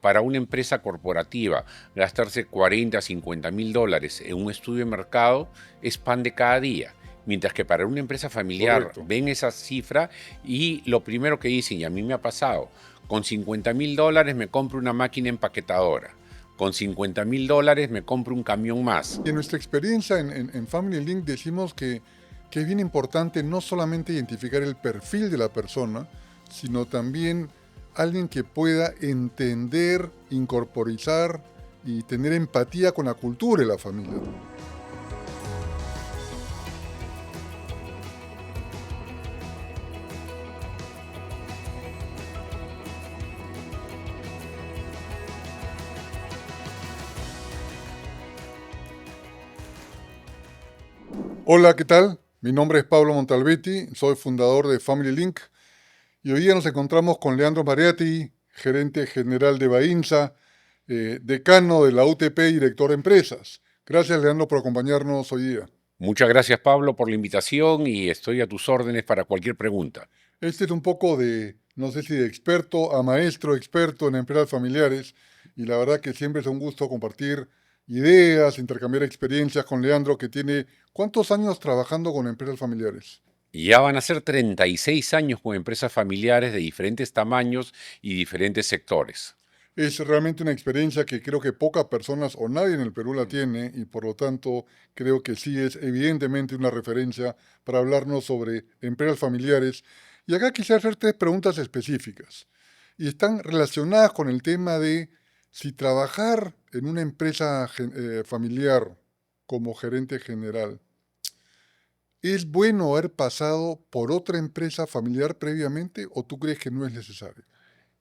Para una empresa corporativa, gastarse 40, 50 mil dólares en un estudio de mercado es pan de cada día. Mientras que para una empresa familiar Correcto. ven esa cifra y lo primero que dicen, y a mí me ha pasado, con 50 mil dólares me compro una máquina empaquetadora, con 50 mil dólares me compro un camión más. Y en nuestra experiencia en Family Link decimos que es bien importante no solamente identificar el perfil de la persona, sino también alguien que pueda entender, incorporizar y tener empatía con la cultura de la familia. Hola, ¿qué tal? Mi nombre es Pablo Montalbetti, soy fundador de Family Link y hoy día nos encontramos con Leandro Mariatti, gerente general de Bainsa, decano de la UTP y director de empresas. Gracias, Leandro, por acompañarnos hoy día. Muchas gracias, Pablo, por la invitación y estoy a tus órdenes para cualquier pregunta. Este es un poco de, no sé si de experto a maestro, experto en empresas familiares, y la verdad que siempre es un gusto compartir ideas, intercambiar experiencias con Leandro, que tiene ¿cuántos años trabajando con empresas familiares? Ya van a ser 36 años con empresas familiares de diferentes tamaños y diferentes sectores. Es realmente una experiencia que creo que pocas personas o nadie en el Perú la tiene y por lo tanto creo que sí es evidentemente una referencia para hablarnos sobre empresas familiares. Y acá quisiera hacer tres preguntas específicas y están relacionadas con el tema de si trabajar en una empresa familiar como gerente general, ¿es bueno haber pasado por otra empresa familiar previamente o tú crees que no es necesario?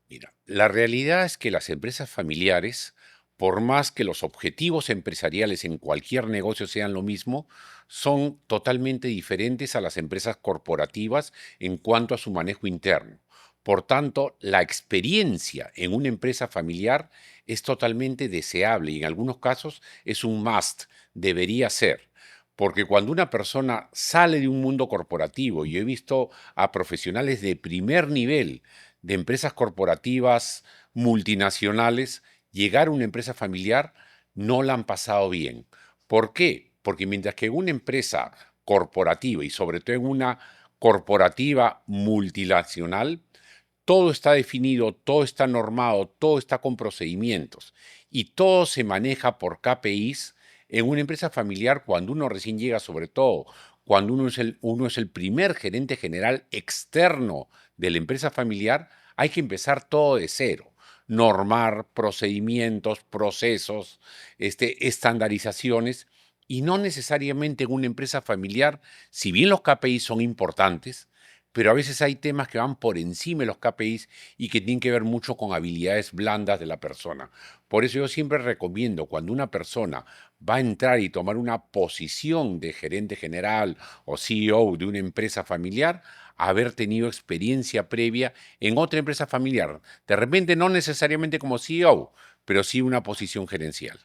Mira, la realidad es que las empresas familiares, por más que los objetivos empresariales en cualquier negocio sean lo mismo, son totalmente diferentes a las empresas corporativas en cuanto a su manejo interno. Por tanto, la experiencia en una empresa familiar es totalmente deseable y en algunos casos es un must, debería ser. Porque cuando una persona sale de un mundo corporativo, y he visto a profesionales de primer nivel, de empresas corporativas multinacionales, llegar a una empresa familiar, no la han pasado bien. ¿Por qué? Porque mientras que en una empresa corporativa y sobre todo en una corporativa multinacional, todo está definido, todo está normado, todo está con procedimientos y todo se maneja por KPIs. En una empresa familiar, cuando uno recién llega, sobre todo cuando uno es el primer gerente general externo de la empresa familiar, hay que empezar todo de cero. Normar procedimientos, procesos, estandarizaciones, y no necesariamente en una empresa familiar, si bien los KPIs son importantes, pero a veces hay temas que van por encima de los KPIs y que tienen que ver mucho con habilidades blandas de la persona. Por eso yo siempre recomiendo, cuando una persona va a entrar y tomar una posición de gerente general o CEO de una empresa familiar, haber tenido experiencia previa en otra empresa familiar. De repente no necesariamente como CEO, pero sí una posición gerencial.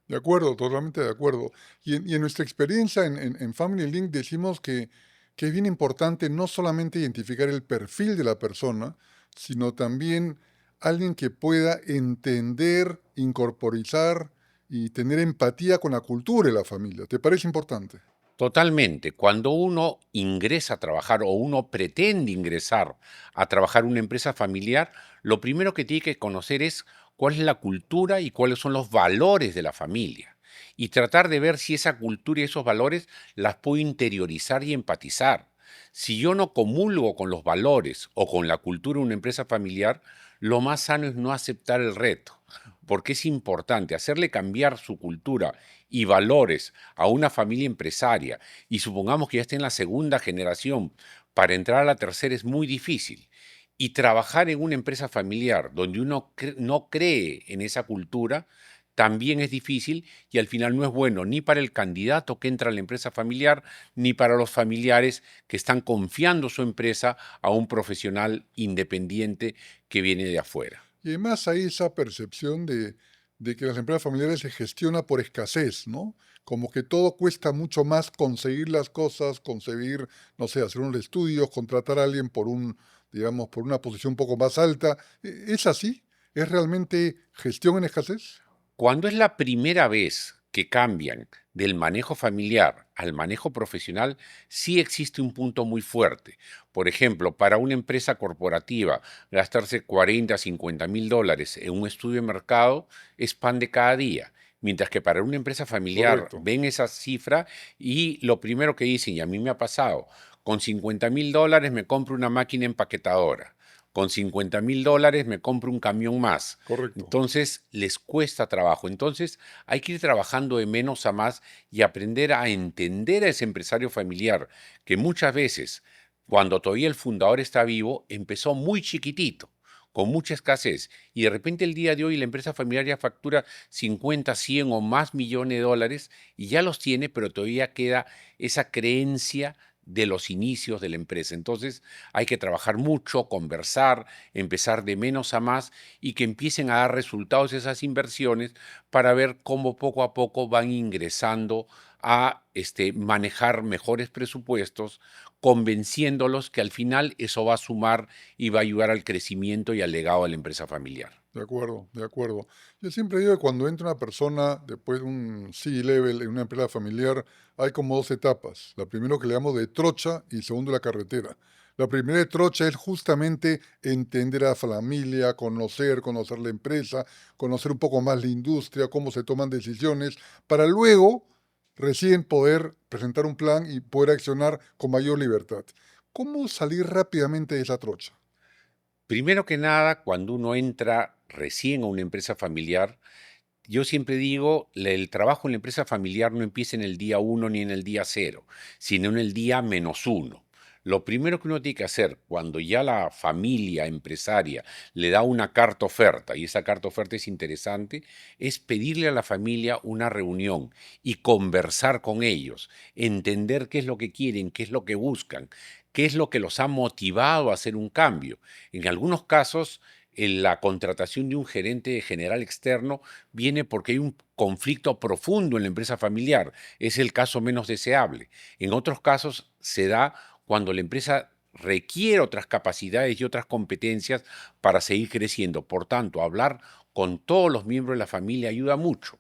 De acuerdo, totalmente de acuerdo. Y en nuestra experiencia en Family Link decimos que es bien importante no solamente identificar el perfil de la persona, sino también alguien que pueda entender, incorporizar y tener empatía con la cultura de la familia. ¿Te parece importante? Totalmente. Cuando uno ingresa a trabajar o uno pretende ingresar a trabajar en una empresa familiar, lo primero que tiene que conocer es cuál es la cultura y cuáles son los valores de la familia. Y tratar de ver si esa cultura y esos valores las puedo interiorizar y empatizar. Si yo no comulgo con los valores o con la cultura de una empresa familiar, lo más sano es no aceptar el reto, porque es importante hacerle cambiar su cultura y valores a una familia empresaria, y supongamos que ya esté en la segunda generación, para entrar a la tercera es muy difícil. Y trabajar en una empresa familiar donde uno no cree en esa cultura también es difícil y al final no es bueno ni para el candidato que entra a la empresa familiar, ni para los familiares que están confiando su empresa a un profesional independiente que viene de afuera. Y además hay esa percepción de que las empresas familiares se gestiona por escasez, ¿no? Como que todo cuesta mucho más conseguir las cosas, conseguir, no sé, hacer unos estudios, contratar a alguien por un, digamos, por una posición un poco más alta. ¿Es así? ¿Es realmente gestión en escasez? Cuando es la primera vez que cambian del manejo familiar al manejo profesional, sí existe un punto muy fuerte. Por ejemplo, para una empresa corporativa, gastarse 40, 50 mil dólares en un estudio de mercado es pan de cada día. Mientras que para una empresa familiar Correcto, ven esa cifra y lo primero que dicen, y a mí me ha pasado, con 50 mil dólares me compro una máquina empaquetadora, con 50 mil dólares me compro un camión más. correcto. Entonces les cuesta trabajo. Entonces hay que ir trabajando de menos a más y aprender a entender a ese empresario familiar que muchas veces, cuando todavía el fundador está vivo, empezó muy chiquitito, con mucha escasez, y de repente el día de hoy la empresa familiar ya factura 50, 100 o más millones de dólares y ya los tiene, pero todavía queda esa creencia de los inicios de la empresa. Entonces hay que trabajar mucho, conversar, empezar de menos a más y que empiecen a dar resultados esas inversiones para ver cómo poco a poco van ingresando a manejar mejores presupuestos, convenciéndolos que al final eso va a sumar y va a ayudar al crecimiento y al legado de la empresa familiar. De acuerdo, de acuerdo. Yo siempre digo que cuando entra una persona después de un C-level en una empresa familiar, hay como dos etapas. La primera que le damos de trocha y segundo la carretera. La primera de trocha es justamente entender a la familia, conocer la empresa, conocer un poco más la industria, cómo se toman decisiones, para luego recién poder presentar un plan y poder accionar con mayor libertad. ¿Cómo salir rápidamente de esa trocha? Primero que nada, cuando uno entra recién a una empresa familiar, yo siempre digo, el trabajo en la empresa familiar no empieza en el día uno ni en el día cero, sino en el día menos uno. Lo primero que uno tiene que hacer cuando ya la familia empresaria le da una carta oferta, y esa carta oferta es interesante, es pedirle a la familia una reunión y conversar con ellos, entender qué es lo que quieren, qué es lo que buscan, qué es lo que los ha motivado a hacer un cambio. En algunos casos, en la contratación de un gerente general externo viene porque hay un conflicto profundo en la empresa familiar. Es el caso menos deseable. En otros casos se da cuando la empresa requiere otras capacidades y otras competencias para seguir creciendo. Por tanto, hablar con todos los miembros de la familia ayuda mucho.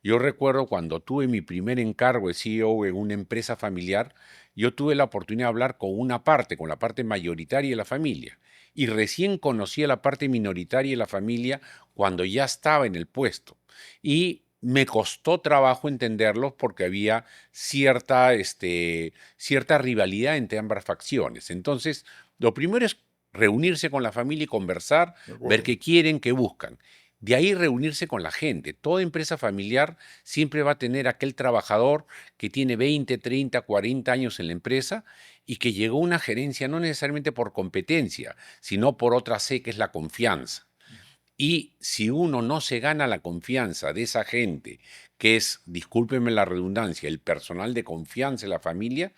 Yo recuerdo cuando tuve mi primer encargo de CEO en una empresa familiar, yo tuve la oportunidad de hablar con una parte, con la parte mayoritaria de la familia. Y recién conocí a la parte minoritaria de la familia cuando ya estaba en el puesto. Y me costó trabajo entenderlos porque había cierta rivalidad entre ambas facciones. Entonces, lo primero es reunirse con la familia y conversar, ¿De ver acuerdo? qué quieren, qué buscan. De ahí reunirse con la gente. Toda empresa familiar siempre va a tener aquel trabajador que tiene 20, 30, 40 años en la empresa y que llegó a una gerencia no necesariamente por competencia, sino por otra C, que es la confianza. Y si uno no se gana la confianza de esa gente, que es, discúlpenme la redundancia, el personal de confianza de la familia,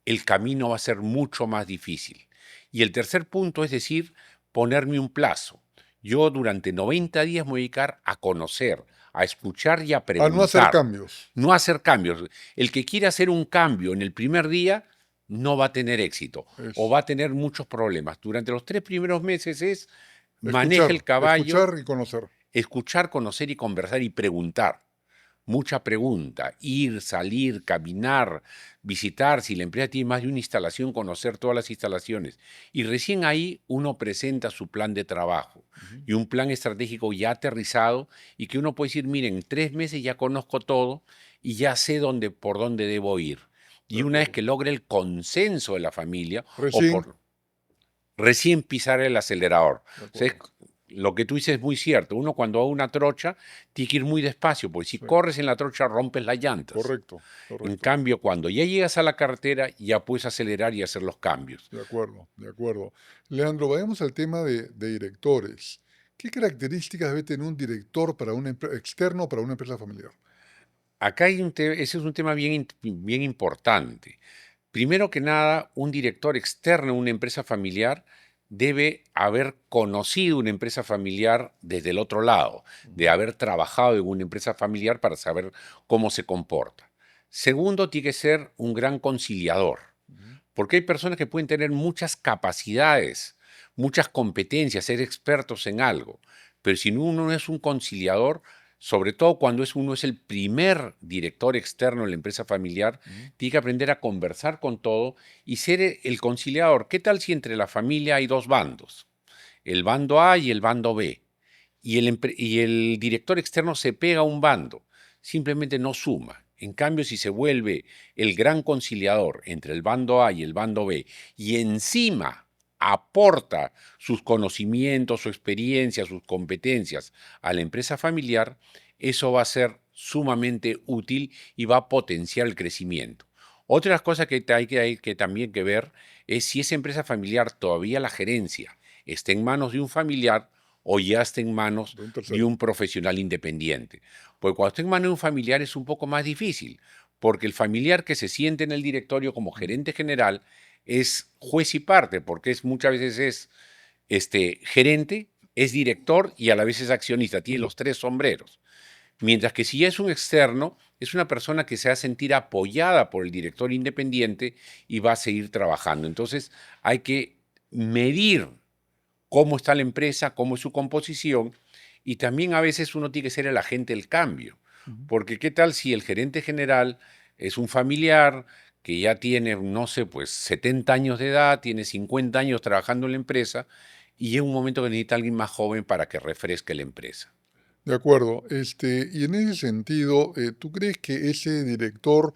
el camino va a ser mucho más difícil. Y el tercer punto es decir, ponerme un plazo. Yo durante 90 días me voy a dedicar a conocer, a escuchar y a A no hacer preguntar, cambios. no a hacer cambios. El que quiere hacer un cambio en el primer día no va a tener éxito o Es va a tener muchos problemas. Durante los 3 primeros meses es maneja escuchar, el caballo, escuchar y conocer. escuchar, conocer y conversar y preguntar. Mucha pregunta, ir, salir, caminar, visitar, si la empresa tiene más de una instalación, conocer todas las instalaciones. Y recién ahí uno presenta su plan de trabajo Ujú. y un plan estratégico ya aterrizado y que uno puede decir, miren, en 3 meses ya conozco todo y ya sé por dónde debo ir. De Y una vez acuerdo. que logre el consenso de la familia o Recién, por recién pisar el acelerador. de O sea, acuerdo. lo que tú dices es muy cierto. Uno cuando va a una trocha tiene que ir muy despacio, porque si Sí, corres en la trocha rompes las llantas. correcto, En correcto. cambio, cuando ya llegas a la carretera, ya puedes acelerar y hacer los cambios. De acuerdo, de acuerdo. Leandro, vayamos al tema de directores. ¿Qué características debe tener un director para una externo para una empresa familiar? Acá ese es un tema bien importante. Primero que nada, un director externo a una empresa familiar debe haber conocido una empresa familiar desde el otro lado, de Ujú, haber trabajado en una empresa familiar para saber cómo se comporta. Segundo, tiene que ser un gran conciliador, ujú. porque hay personas que pueden tener muchas capacidades, muchas competencias, ser expertos en algo, pero si uno no es un conciliador, sobre todo cuando uno es el primer director externo de la empresa familiar, Ujú. tiene que aprender a conversar con todo y ser el conciliador. ¿Qué tal si entre la familia hay dos bandos? El bando A y el bando B. Y el director externo se pega a un bando, simplemente no suma. En cambio, si se vuelve el gran conciliador entre el bando A y el bando B y encima aporta sus conocimientos, su experiencia, sus competencias a la empresa familiar, eso va a ser sumamente útil y va a potenciar el crecimiento. Otras cosas que también que ver es si esa empresa familiar todavía la gerencia está en manos de un familiar o ya está en manos De un de tercero. un profesional independiente. Porque cuando está en manos de un familiar es un poco más difícil, porque el familiar que se siente en el directorio como Ujú. gerente general es juez y parte, porque muchas veces es gerente, es director y a la vez es accionista, tiene los tres sombreros. Mientras que si ya es un externo, es una persona que se va a sentir apoyada por el director independiente y va a seguir trabajando. Entonces hay que medir cómo está la empresa, cómo es su composición, y también a veces uno tiene que ser el agente del cambio, Ujú. porque qué tal si el gerente general es un familiar que ya tiene, no sé, pues 70 años de edad, tiene 50 años trabajando en la empresa, y es un momento que necesita alguien más joven para que refresque la empresa. De acuerdo. Y en ese sentido, ¿tú crees que ese director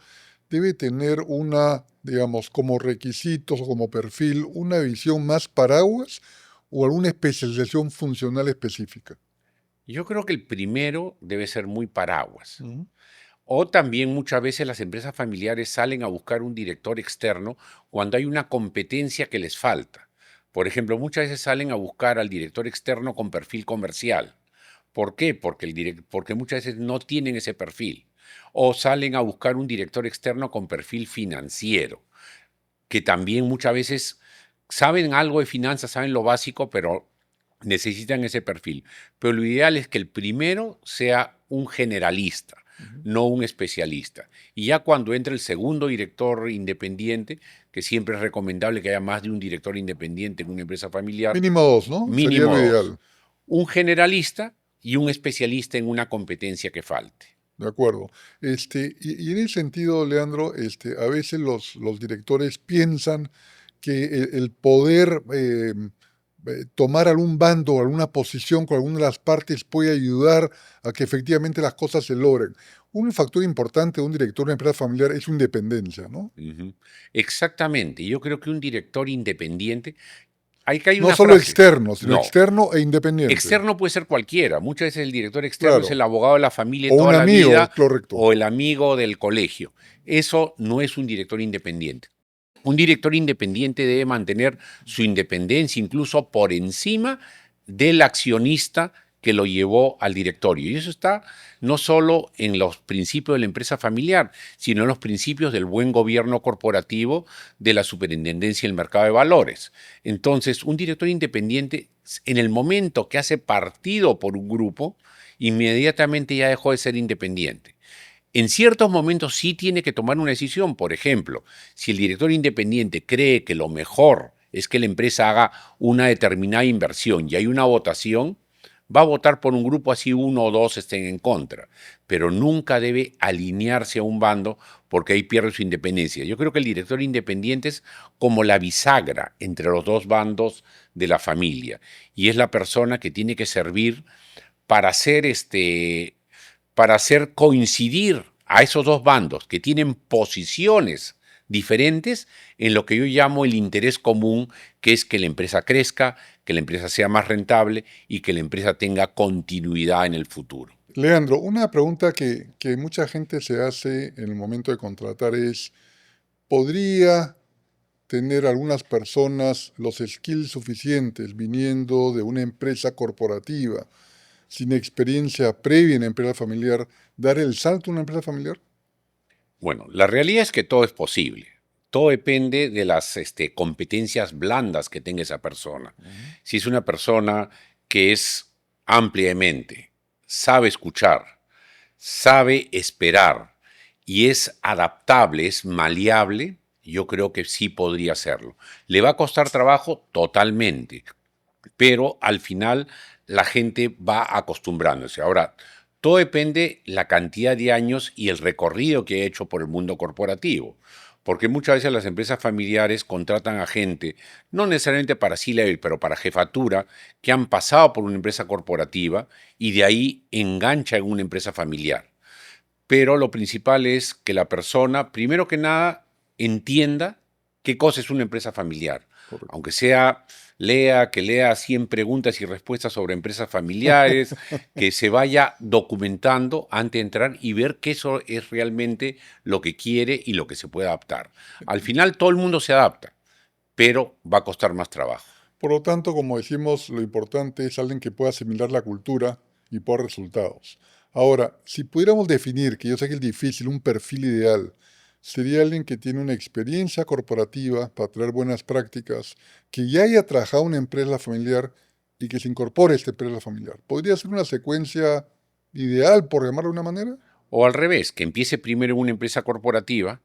debe tener una, digamos, como requisitos o como perfil, una visión más paraguas o alguna especialización funcional específica? Yo creo que el primero debe ser muy paraguas. Ujú. O también muchas veces las empresas familiares salen a buscar un director externo cuando hay una competencia que les falta. Por ejemplo, muchas veces salen a buscar al director externo con perfil comercial. ¿Por qué? Porque muchas veces no tienen ese perfil. O salen a buscar un director externo con perfil financiero, que también muchas veces saben algo de finanzas, saben lo básico, pero necesitan ese perfil. Pero lo ideal es que el primero sea un generalista, Ujú. no un especialista. Y ya cuando entre el segundo director independiente, que siempre es recomendable que haya más de un director independiente en una empresa familiar, Mínimo dos, ¿no? Sería mínimo lo dos, ideal. un generalista y un especialista en una competencia que falte. De acuerdo. Y en ese sentido, Leandro, a veces los directores piensan que el poder tomar algún bando o alguna posición con alguna de las partes puede ayudar a que efectivamente las cosas se logren. Un factor importante de un director de una empresa familiar es su independencia, ¿no? Ujú. Exactamente. Yo creo que un director independiente, hay No una solo frase, externo, sino no, externo e independiente. externo puede ser cualquiera. Muchas veces el director externo es Claro. el abogado de la familia de O un toda la amigo, vida correcto. o el amigo del colegio. Eso no es un director independiente. Un director independiente debe mantener su independencia incluso por encima del accionista que lo llevó al directorio. Y eso está no solo en los principios de la empresa familiar, sino en los principios del buen gobierno corporativo de la superintendencia del mercado de valores. Entonces, un director independiente, en el momento que hace partido por un grupo, inmediatamente ya dejó de ser independiente. En ciertos momentos sí tiene que tomar una decisión. Por ejemplo, si el director independiente cree que lo mejor es que la empresa haga una determinada inversión y hay una votación, va a votar por un grupo así uno o dos estén en contra, pero nunca debe alinearse a un bando porque ahí pierde su independencia. Yo creo que el director independiente es como la bisagra entre los dos bandos de la familia y es la persona que tiene que servir para hacer coincidir a esos dos bandos que tienen posiciones diferentes en lo que yo llamo el interés común, que es que la empresa crezca, que la empresa sea más rentable y que la empresa tenga continuidad en el futuro. Leandro, una pregunta que mucha gente se hace en el momento de contratar es, ¿podría tener algunas personas los skills suficientes viniendo de una empresa corporativa, sin experiencia previa en empresa familiar, dar el salto a una empresa familiar? Bueno, la realidad es que todo es posible. Todo depende de las competencias blandas que tenga esa persona. Ujú. Si es una persona que es ampliamente, sabe escuchar, sabe esperar y es adaptable, es maleable, yo creo que sí podría hacerlo. ¿Le va a costar trabajo? Totalmente, pero al final la gente va acostumbrándose. Ahora, todo depende la cantidad de años y el recorrido que he hecho por el mundo corporativo. Porque muchas veces las empresas familiares contratan a gente, no necesariamente para C-level, pero para jefatura, que han pasado por una empresa corporativa y de ahí engancha en una empresa familiar. Pero lo principal es que la persona, primero que nada, entienda qué cosa es una empresa familiar. Correcto. Aunque sea, que lea 100 preguntas y respuestas sobre empresas familiares, que se vaya documentando antes de entrar y ver que eso es realmente lo que quiere y lo que se puede adaptar. Al final todo el mundo se adapta, pero va a costar más trabajo. Por lo tanto, como decimos, lo importante es alguien que pueda asimilar la cultura y por resultados. Ahora, si pudiéramos definir, que yo sé que es difícil, un perfil ideal, sería alguien que tiene una experiencia corporativa para traer buenas prácticas, que ya haya trabajado en una empresa familiar y que se incorpore a esta empresa familiar. ¿Podría ser una secuencia ideal, por llamarlo de una manera? O al revés, que empiece primero en una empresa corporativa,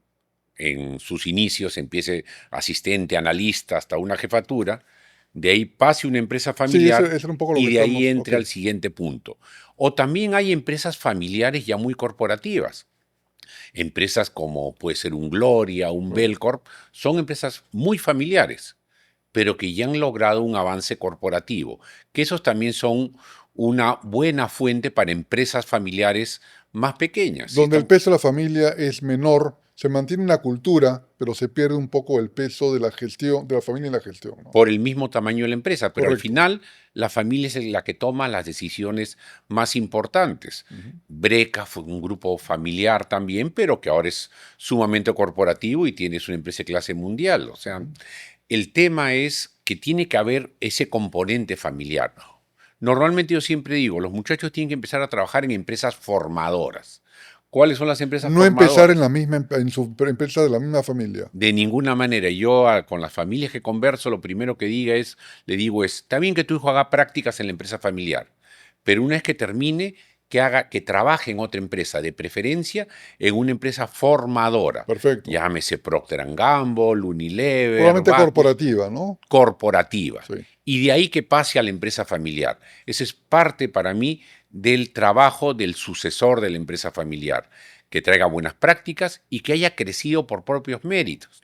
en sus inicios empiece asistente, analista, hasta una jefatura, de ahí pase una empresa Sí, familiar ese era un poco lo y que de ahí estamos. Ok, entre al siguiente punto. O también hay empresas familiares ya muy corporativas. Empresas como puede ser un Gloria, un correcto. Belcorp, son empresas muy familiares, pero que ya han logrado un avance corporativo, que esos también son una buena fuente para empresas familiares más pequeñas. Si Donde el estamos, peso de la familia es menor, se mantiene una cultura, pero se pierde un poco el peso de la gestión, de la familia en la gestión, ¿no? por el mismo tamaño de la empresa, pero al Correcto. final la familia es la que toma las decisiones más importantes. Ujú. Breca fue un grupo familiar también, pero que ahora es sumamente corporativo y tiene una empresa de clase mundial. O sea, Ujú. el tema es que tiene que haber ese componente familiar. Normalmente yo siempre digo, los muchachos tienen que empezar a trabajar en empresas formadoras. ¿Cuáles son las empresas No empezar en formadoras? la misma, en su empresa de la misma familia. De ninguna manera. Yo con las familias que converso, lo primero que le digo es, está bien que tu hijo haga prácticas en la empresa familiar, pero una vez que termine, que trabaje en otra empresa, de preferencia en una empresa formadora. Perfecto. Llámese Procter Gamble, Unilever, Probablemente Bacus, corporativa, ¿no? corporativa. Sí. Y de ahí que pase a la empresa familiar. Ese es parte para mí del trabajo del sucesor de la empresa familiar, que traiga buenas prácticas y que haya crecido por propios méritos.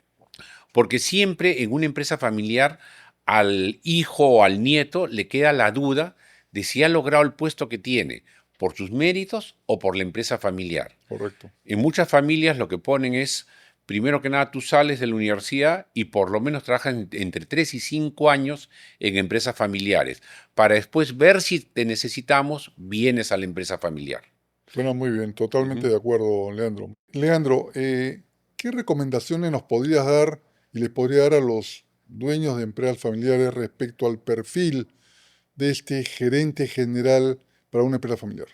Porque siempre en una empresa familiar al hijo o al nieto le queda la duda de si ha logrado el puesto que tiene por sus méritos o por la empresa familiar. Correcto. En muchas familias lo que ponen es, primero que nada, tú sales de la universidad y por lo menos trabajas entre 3 y 5 años en empresas familiares, para después ver si te necesitamos, vienes a la empresa familiar. Suena muy bien, totalmente Ujú. de acuerdo, Leandro. Leandro, ¿qué recomendaciones nos podrías dar y les podría dar a los dueños de empresas familiares respecto al perfil de este gerente general para una empresa familiar?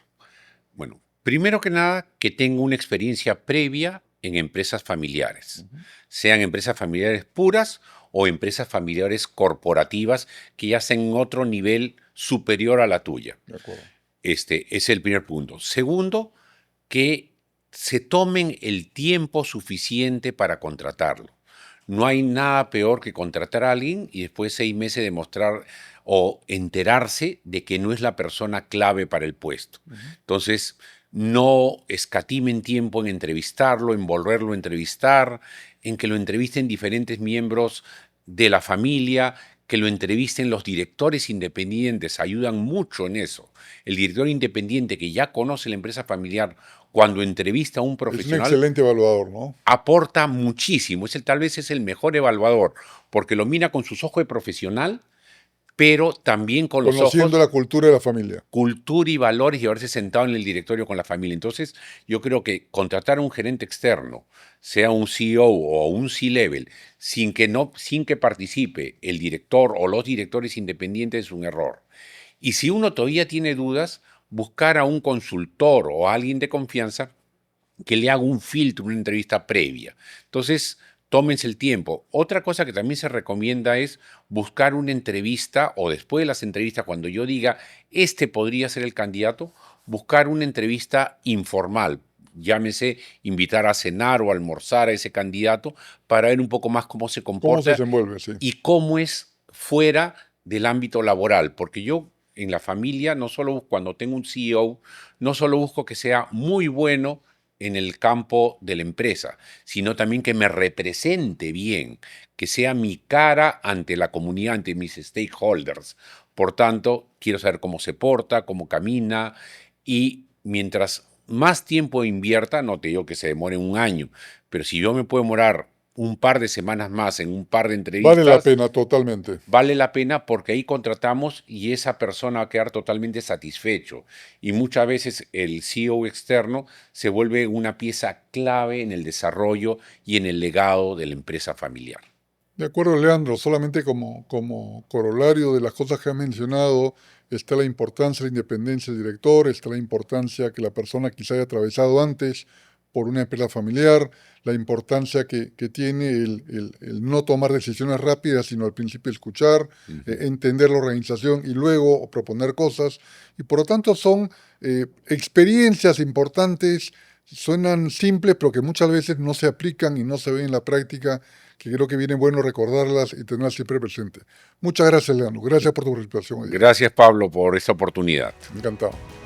Bueno, primero que nada, que tenga una experiencia previa en empresas familiares, Ujú. sean empresas familiares puras o empresas familiares corporativas que ya estén en otro nivel superior a la tuya. De acuerdo. Este es el primer punto. Segundo, que se tomen el tiempo suficiente para contratarlo. No hay nada peor que contratar a alguien y después de 6 meses demostrar o enterarse de que no es la persona clave para el puesto. Ujú. Entonces, no escatimen tiempo en entrevistarlo, en volverlo a entrevistar, en que lo entrevisten diferentes miembros de la familia, que lo entrevisten los directores independientes, ayudan mucho en eso. El director independiente que ya conoce la empresa familiar, cuando entrevista a un Es un profesional, excelente evaluador, ¿no? aporta muchísimo. Tal vez es el mejor evaluador, porque lo mira con sus ojos de profesional, pero también con los Conociendo ojos la cultura de la familia. cultura y valores y haberse sentado en el directorio con la familia. Entonces, yo creo que contratar a un gerente externo, sea un CEO o un C-level, sin que participe el director o los directores independientes es un error. Y si uno todavía tiene dudas, buscar a un consultor o a alguien de confianza que le haga un filtro, una entrevista previa. Entonces, tómense el tiempo. Otra cosa que también se recomienda es buscar una entrevista o después de las entrevistas, cuando yo diga, este podría ser el candidato, buscar una entrevista informal. Llámese invitar a cenar o almorzar a ese candidato para ver un poco más cómo se ¿Cómo se comporta desenvuelve? Sí. y cómo es fuera del ámbito laboral. Porque yo en la familia, no solo cuando tengo un CEO, no solo busco que sea muy bueno en el campo de la empresa, sino también que me represente bien, que sea mi cara ante la comunidad, ante mis stakeholders. Por tanto, quiero saber cómo se porta, cómo camina, y mientras más tiempo invierta, no te digo que se demore un año, pero si yo me puedo demorar un par de semanas más en un par de Vale la entrevistas, pena totalmente. vale la pena porque ahí contratamos y esa persona va a quedar totalmente satisfecho. Y muchas veces el CEO externo se vuelve una pieza clave en el desarrollo y en el legado de la empresa familiar. De acuerdo, Leandro, solamente como corolario de las cosas que has mencionado, está la importancia de la independencia del director, está la importancia que la persona quizá haya atravesado antes por una empresa familiar, la importancia que tiene el no tomar decisiones rápidas, sino al principio escuchar, entender la organización y luego proponer cosas. Y por lo tanto son experiencias importantes, suenan simples, pero que muchas veces no se aplican y no se ven en la práctica, que creo que viene bueno recordarlas y tenerlas siempre presente. Muchas gracias, Leandro. Gracias por tu participación hoy día. Gracias, Pablo, por esta oportunidad. Encantado.